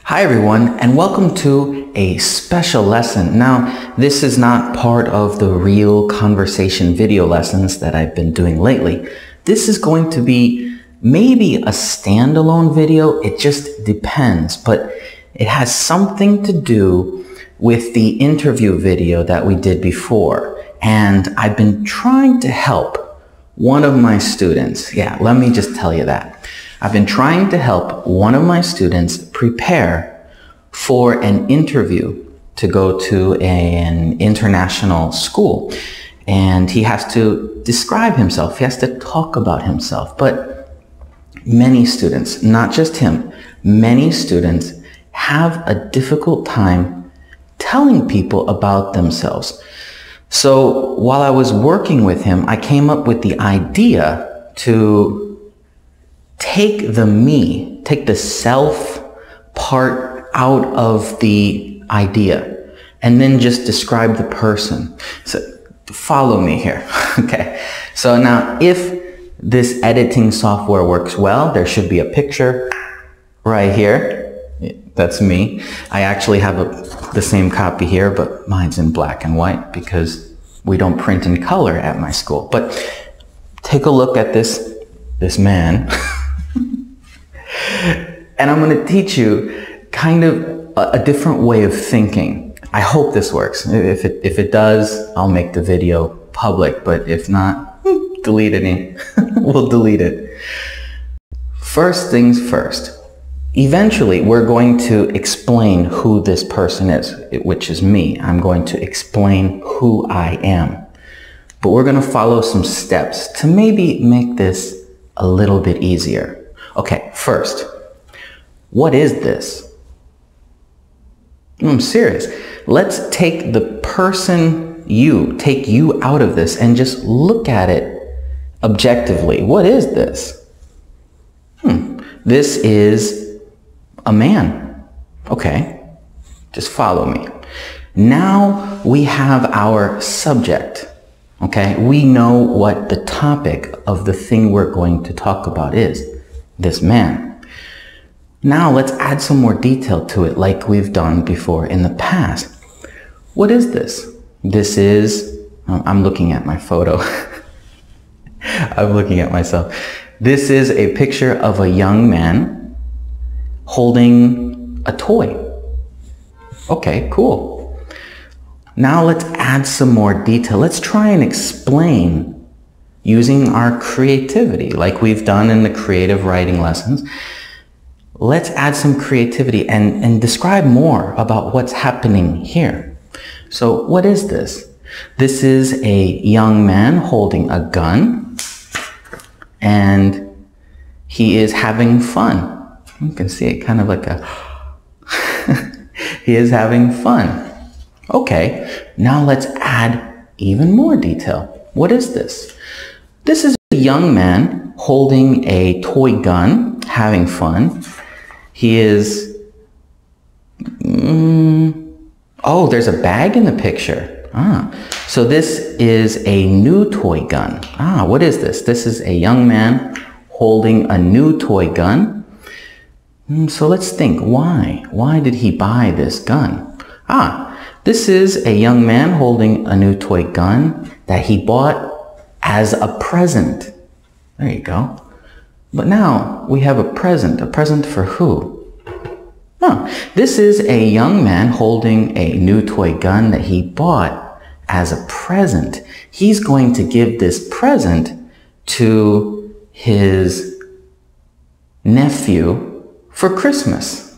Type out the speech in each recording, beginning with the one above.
Hi everyone, and welcome to a special lesson. Now, this is not part of the real conversation video lessons that I've been doing lately. This is going to be maybe a standalone video. It just depends, but it has something to do with the interview video that we did before. And I've been trying to help one of my students. Yeah, let me just tell you that. I've been trying to help one of my students prepare for an interview to go to an international school. And he has to describe himself. He has to talk about himself. But many students, not just him, many students have a difficult time telling people about themselves. So while I was working with him, I came up with the idea to take the self part out of the idea and then just describe the person. So follow me here. Okay. So now if this editing software works well, there should be a picture right here. That's me. I actually have the same copy here, but mine's in black and white because we don't print in color at my school. But take a look at this man. And I'm going to teach you kind of a different way of thinking. I hope this works. If it does, I'll make the video public, but if not, delete it. We'll delete it. First things first. Eventually, we're going to explain who this person is, which is me. I'm going to explain who I am. But we're going to follow some steps to maybe make this a little bit easier. Okay, first, what is this? I'm serious. Let's take the person take you out of this and just look at it objectively. What is this? This is a man. Okay, just follow me. Now we have our subject. Okay, we know what the topic of the thing we're going to talk about is. This man. Now let's add some more detail to it like we've done before in the past. What is this? This is, I'm looking at my photo. I'm looking at myself. This is a picture of a young man holding a toy. Okay, cool. Now let's add some more detail. Let's try and explain using our creativity like we've done in the creative writing lessons. Let's add some creativity and describe more about what's happening here. So what is this? This is a young man holding a gun and he is having fun. You can see it kind of like a he is having fun. Okay, now let's add even more detail. What is this? This is a young man holding a toy gun, having fun. He is... oh, there's a bag in the picture. So this is a new toy gun. What is this? This is a young man holding a new toy gun. So let's think, why? Why did he buy this gun? This is a young man holding a new toy gun that he bought as a present. There you go. But now we have a present. A present for who? This is a young man holding a new toy gun that he bought as a present. He's going to give this present to his nephew for Christmas.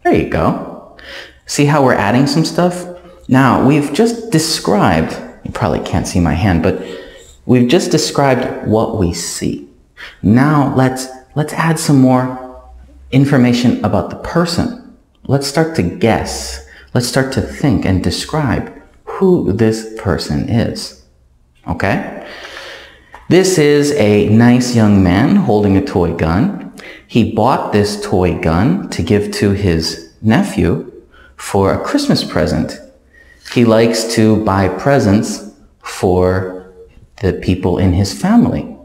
There you go. See how we're adding some stuff? Now, we've just described, you probably can't see my hand, but we've just described what we see. Now let's add some more information about the person. Let's start to guess. Let's start to think and describe who this person is. Okay? This is a nice young man holding a toy gun. He bought this toy gun to give to his nephew for a Christmas present. He likes to buy presents for the people in his family.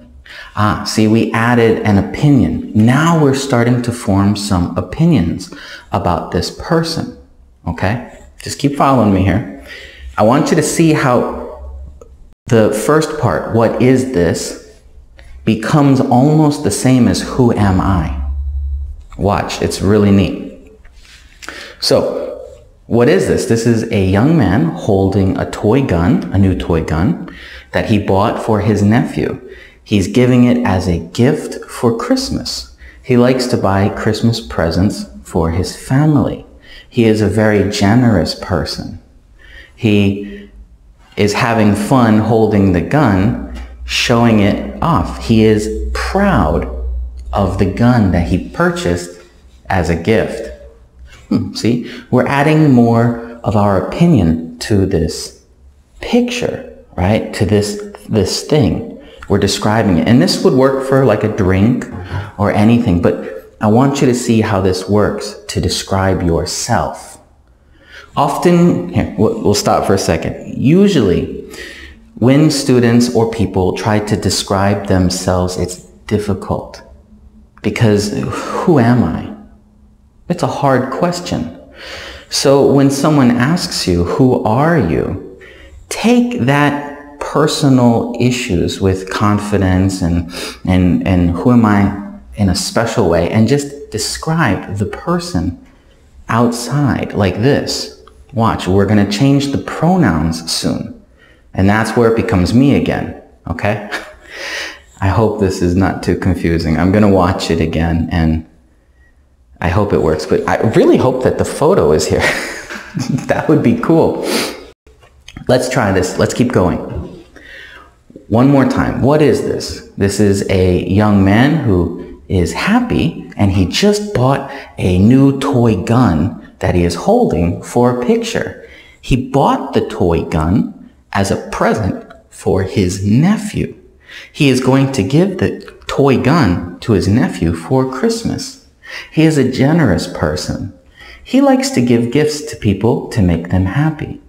See, we added an opinion. Now we're starting to form some opinions about this person. Okay? Just keep following me here. I want you to see how the first part, what is this, becomes almost the same as who am I. Watch, it's really neat. So, what is this? This is a young man holding a toy gun, a new toy gun, that he bought for his nephew. He's giving it as a gift for Christmas. He likes to buy Christmas presents for his family. He is a very generous person. He is having fun holding the gun, showing it off. He is proud of the gun that he purchased as a gift. See, we're adding more of our opinion to this picture, right? To this thing. We're describing it. And this would work for like a drink or anything, but I want you to see how this works to describe yourself. Often, here, we'll stop for a second. Usually, when students or people try to describe themselves, it's difficult because who am I? It's a hard question. So when someone asks you, who are you? Take that personal issues with confidence and who am I in a special way, and just describe the person outside like this. Watch, we're going to change the pronouns soon, and that's where it becomes me again, okay? I hope this is not too confusing. I'm going to watch it again, and I hope it works, but I really hope that the photo is here. That would be cool. Let's try this. Let's keep going. One more time. What is this? This is a young man who is happy, and he just bought a new toy gun that he is holding for a picture. He bought the toy gun as a present for his nephew. He is going to give the toy gun to his nephew for Christmas. He is a generous person. He likes to give gifts to people to make them happy.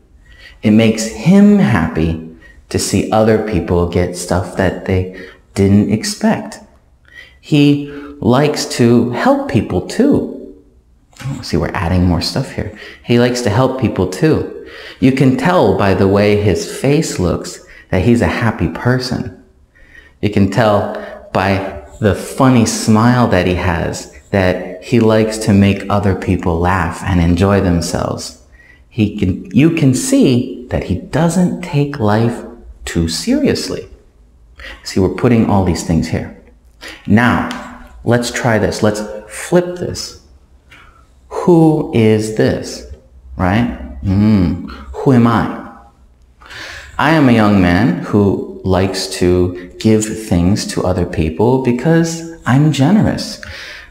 It makes him happy to see other people get stuff that they didn't expect. He likes to help people too. See, we're adding more stuff here. He likes to help people too. You can tell by the way his face looks that he's a happy person. You can tell by the funny smile that he has that he likes to make other people laugh and enjoy themselves. You can see that he doesn't take life too seriously. See, we're putting all these things here. Now, let's try this. Let's flip this. Who is this? Right? Who am I? I am a young man who likes to give things to other people because I'm generous.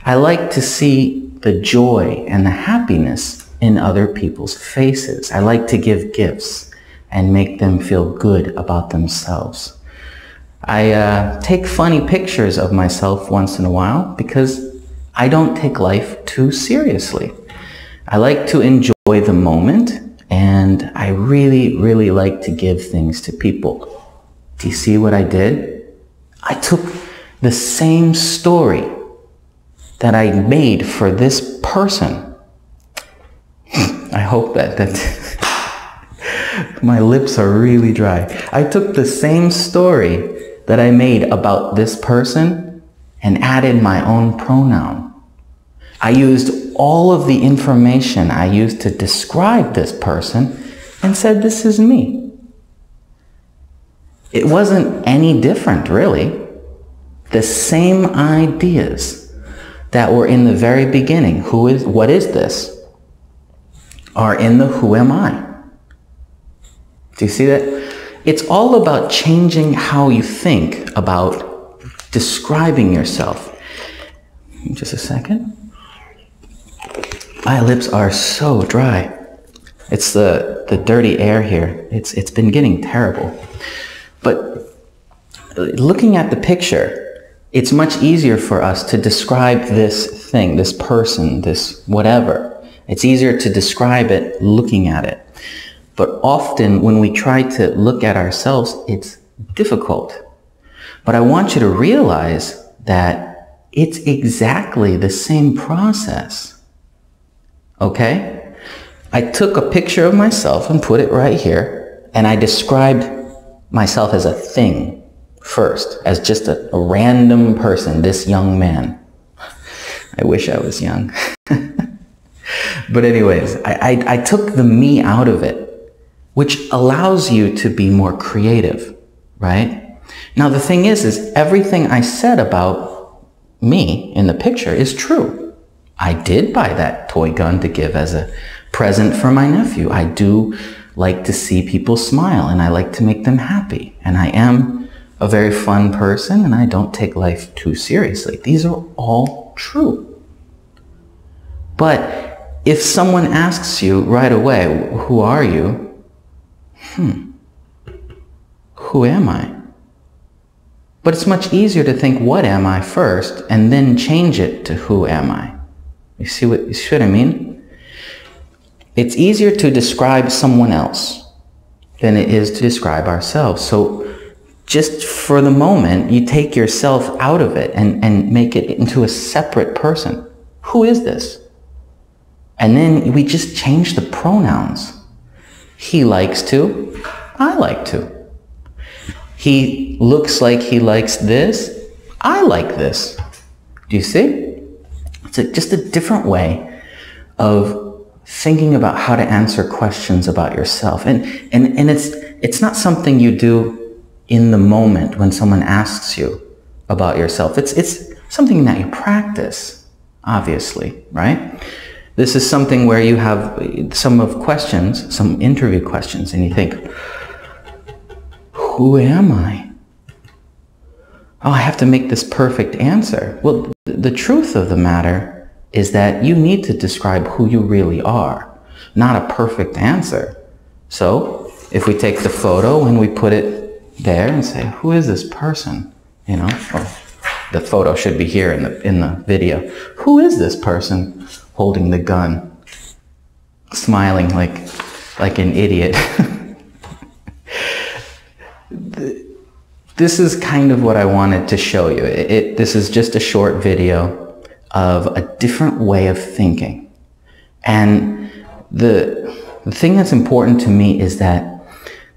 I like to see the joy and the happiness in other people's faces. I like to give gifts and make them feel good about themselves. I take funny pictures of myself once in a while because I don't take life too seriously. I like to enjoy the moment, and I really, really like to give things to people. Do you see what I did? I took the same story that I made for this person. I hope that my lips are really dry. I took the same story that I made about this person and added my own pronoun. I used all of the information I used to describe this person and said, this is me. It wasn't any different, really. The same ideas that were in the very beginning, what is this, are in the who am I. Do you see that? It's all about changing how you think about describing yourself. Just a second. My lips are so dry. It's the dirty air here. It's been getting terrible. But looking at the picture, it's much easier for us to describe this thing, this person, this whatever. It's easier to describe it looking at it. But often when we try to look at ourselves, it's difficult. But I want you to realize that it's exactly the same process. Okay? I took a picture of myself and put it right here, and I described myself as a thing first, as just a random person, this young man. I wish I was young. But anyways, I took the me out of it, which allows you to be more creative, right? Now the thing is everything I said about me in the picture is true. I did buy that toy gun to give as a present for my nephew. I do like to see people smile, and I like to make them happy. And I am a very fun person, and I don't take life too seriously. These are all true. But if someone asks you right away, who are you? Who am I? But it's much easier to think, what am I first, and then change it to who am I? You see what I mean? It's easier to describe someone else than it is to describe ourselves. So just for the moment, you take yourself out of it and make it into a separate person. Who is this? And then we just change the pronouns. He likes to, I like to. He looks like he likes this, I like this. Do you see? It's just a different way of thinking about how to answer questions about yourself. And it's not something you do in the moment when someone asks you about yourself. It's something that you practice, obviously, right? This is something where you have some interview questions, and you think, who am I? Oh, I have to make this perfect answer. Well, the truth of the matter is that you need to describe who you really are, not a perfect answer. So if we take the photo and we put it there and say, who is this person? You know, or the photo should be here in the video. Who is this person holding the gun, smiling like an idiot? This is kind of what I wanted to show you. This is just a short video of a different way of thinking. And the thing that's important to me is that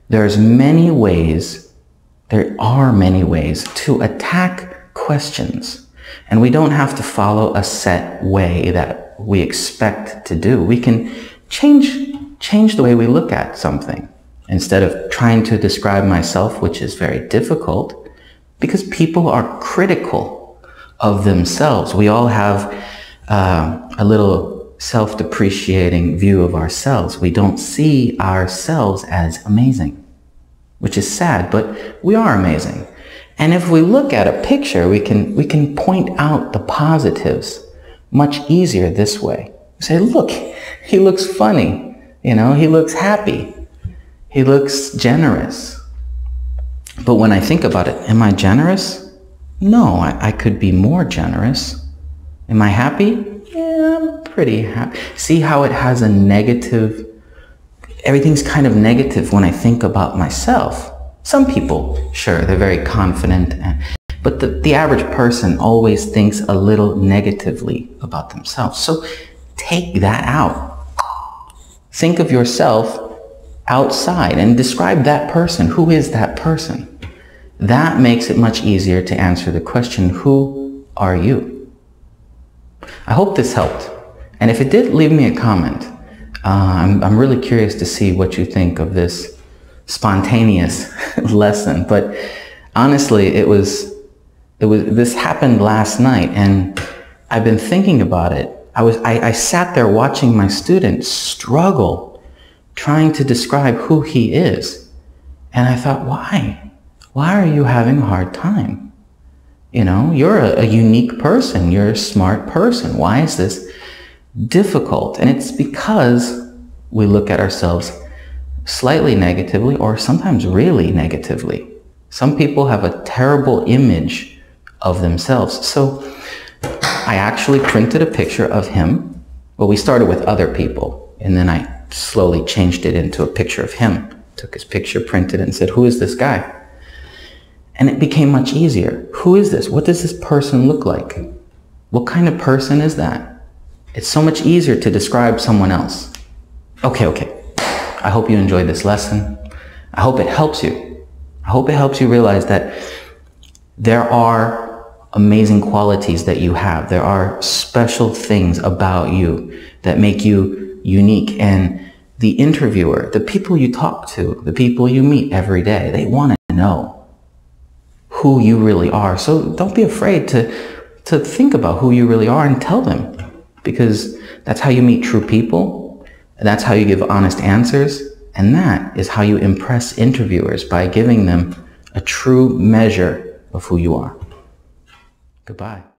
there are many ways to attack questions. And we don't have to follow a set way that we expect to do. We can change the way we look at something. Instead of trying to describe myself, which is very difficult, because people are critical of themselves. We all have a little self-depreciating view of ourselves. We don't see ourselves as amazing, which is sad, but we are amazing. And if we look at a picture, we can point out the positives much easier this way. Say, look, he looks funny, you know, he looks happy. He looks generous. But when I think about it, am I generous? No, I could be more generous. Am I happy? Yeah, I'm pretty happy. See how it has a negative, everything's kind of negative when I think about myself. Some people, sure, they're very confident, but the average person always thinks a little negatively about themselves. So take that out. Think of yourself outside and describe that person. Who is that person? That makes it much easier to answer the question, who are you? I hope this helped. And if it did, leave me a comment. I'm really curious to see what you think of this spontaneous lesson. But honestly, this happened last night, and I've been thinking about it. I sat there watching my student struggle trying to describe who he is. And I thought, why? Why are you having a hard time? You know, you're a unique person. You're a smart person. Why is this difficult? And it's because we look at ourselves slightly negatively, or sometimes really negatively. Some people have a terrible image of themselves. So I actually printed a picture of him. Well, we started with other people, and then I slowly changed it into a picture of him. Took his picture, printed it, and said, who is this guy? And it became much easier. Who is this? What does this person look like? What kind of person is that? It's so much easier to describe someone else. Okay. I hope you enjoyed this lesson. I hope it helps you. I hope it helps you realize that there are amazing qualities that you have. There are special things about you that make you unique. And the interviewer, the people you talk to, the people you meet every day, they want to know who you really are. So don't be afraid to think about who you really are and tell them, because that's how you meet true people. That's how you give honest answers. And that is how you impress interviewers, by giving them a true measure of who you are. Goodbye.